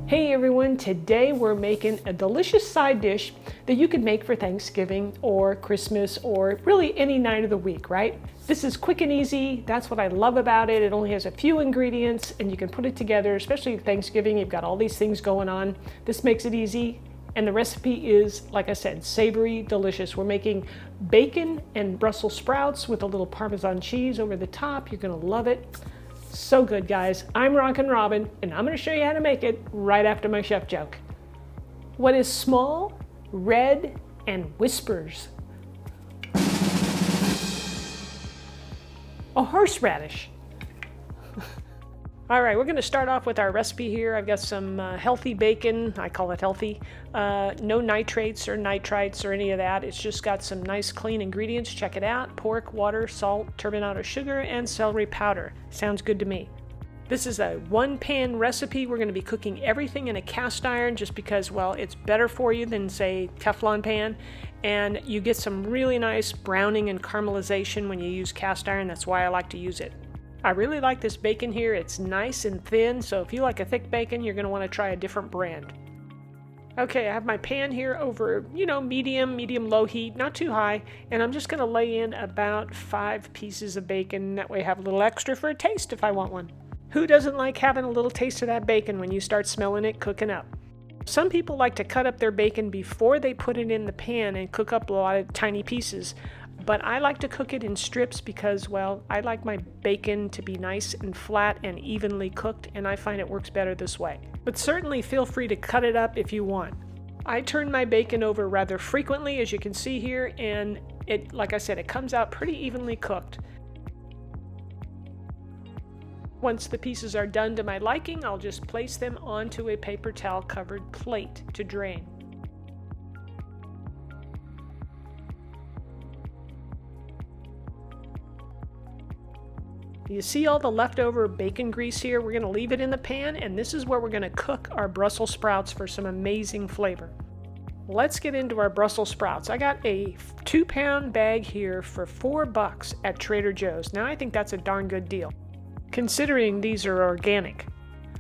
Hey everyone, today we're making a delicious side dish that you can make for Thanksgiving or Christmas or really any night of the week, right? This is quick and easy. That's what I love about it. It only has a few ingredients and you can put it together, especially Thanksgiving. You've got all these things going on. This makes it easy. And the recipe is, like I said, savory, delicious. We're making bacon and Brussels sprouts with a little Parmesan cheese over the top. You're gonna love it. So good, guys. I'm Rockin' Robin, and I'm going to show you how to make it right after my chef joke. What is small, red, and whispers? A horseradish. All right, we're going to start off with our recipe here. I've got some healthy bacon. I call it healthy. No nitrates or nitrites or any of that. It's just got some nice clean ingredients. Check it out. Pork, water, salt, turbinado sugar, and celery powder. Sounds good to me. This is a one-pan recipe. We're going to be cooking everything in a cast iron just because, well, it's better for you than, say, Teflon pan. And you get some really nice browning and caramelization when you use cast iron. That's why I like to use it. I really like this bacon here. It's nice and thin, so if you like a thick bacon, you're going to want to try a different brand. Okay, I have my pan here over, medium-low heat, not too high, and I'm just going to lay in about 5 pieces of bacon. That way I have a little extra for a taste if I want one. Who doesn't like having a little taste of that bacon when you start smelling it cooking up? Some people like to cut up their bacon before they put it in the pan and cook up a lot of tiny pieces. But I like to cook it in strips because, well, I like my bacon to be nice and flat and evenly cooked, and I find it works better this way. But certainly feel free to cut it up if you want. I turn my bacon over rather frequently, as you can see here, and it, like I said, it comes out pretty evenly cooked. Once the pieces are done to my liking, I'll just place them onto a paper towel covered plate to drain. You see all the leftover bacon grease here? We're going to leave it in the pan, and this is where we're going to cook our Brussels sprouts for some amazing flavor. Let's get into our Brussels sprouts. I got a 2-pound bag here for $4 at Trader Joe's. Now I think that's a darn good deal, considering these are organic.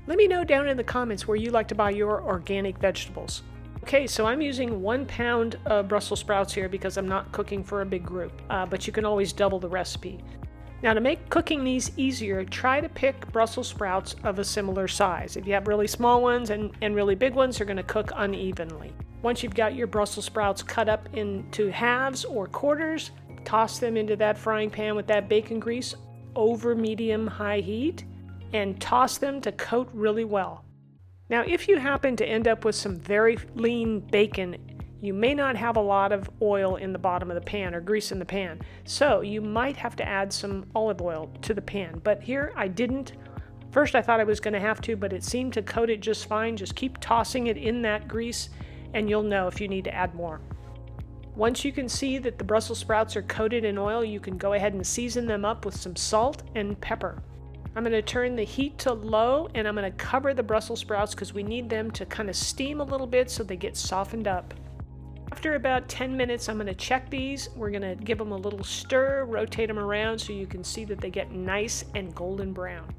Let me know down in the comments where you like to buy your organic vegetables. Okay, so I'm using 1 pound of Brussels sprouts here because I'm not cooking for a big group, but you can always double the recipe. Now, to make cooking these easier, try to pick Brussels sprouts of a similar size. If you have really small ones and really big ones, they're going to cook unevenly. Once you've got your Brussels sprouts cut up into halves or quarters, toss them into that frying pan with that bacon grease over medium-high heat and toss them to coat really well. Now, if you happen to end up with some very lean bacon, you may not have a lot of oil in the bottom of the pan or grease in the pan, so you might have to add some olive oil to the pan. But here I didn't. First I thought I was going to have to, but it seemed to coat it just fine. Just keep tossing it in that grease and you'll know if you need to add more. Once you can see that the Brussels sprouts are coated in oil, you can go ahead and season them up with some salt and pepper. I'm going to turn the heat to low and I'm going to cover the Brussels sprouts because we need them to kind of steam a little bit so they get softened up. After about 10 minutes, I'm going to check these. We're going to give them a little stir, rotate them around so you can see that they get nice and golden brown.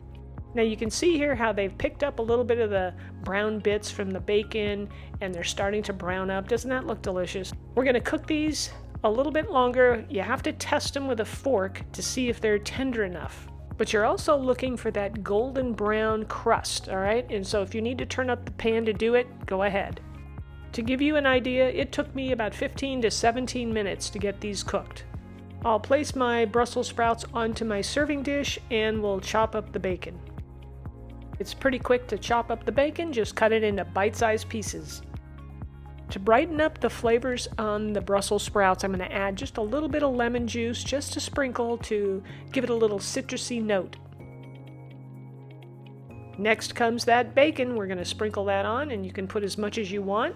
Now you can see here how they've picked up a little bit of the brown bits from the bacon and they're starting to brown up. Doesn't that look delicious? We're going to cook these a little bit longer. You have to test them with a fork to see if they're tender enough. But you're also looking for that golden brown crust, all right? And so if you need to turn up the pan to do it, go ahead. To give you an idea, it took me about 15 to 17 minutes to get these cooked. I'll place my Brussels sprouts onto my serving dish and we'll chop up the bacon. It's pretty quick to chop up the bacon, just cut it into bite-sized pieces. To brighten up the flavors on the Brussels sprouts, I'm going to add just a little bit of lemon juice, just a sprinkle to give it a little citrusy note. Next comes that bacon. We're going to sprinkle that on and you can put as much as you want.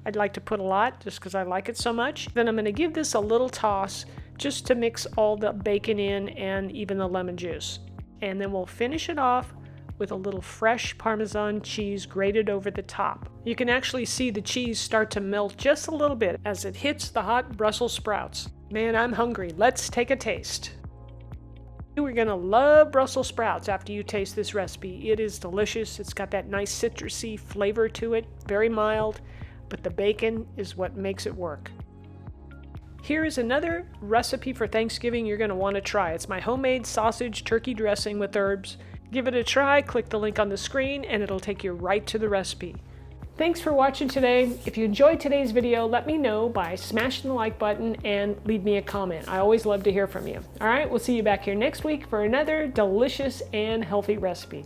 I'd like to put a lot just because I like it so much. Then I'm going to give this a little toss just to mix all the bacon in and even the lemon juice. And then we'll finish it off with a little fresh Parmesan cheese grated over the top. You can actually see the cheese start to melt just a little bit as it hits the hot Brussels sprouts. Man, I'm hungry. Let's take a taste. We're gonna love Brussels sprouts after you taste this recipe. It is delicious. It's got that nice citrusy flavor to it, very mild, but the bacon is what makes it work. Here is another recipe for Thanksgiving you're gonna wanna try. It's my homemade sausage turkey dressing with herbs. Give it a try, click the link on the screen, and it'll take you right to the recipe. Thanks for watching today. If you enjoyed today's video, let me know by smashing the like button and leave me a comment. I always love to hear from you. All right, we'll see you back here next week for another delicious and healthy recipe.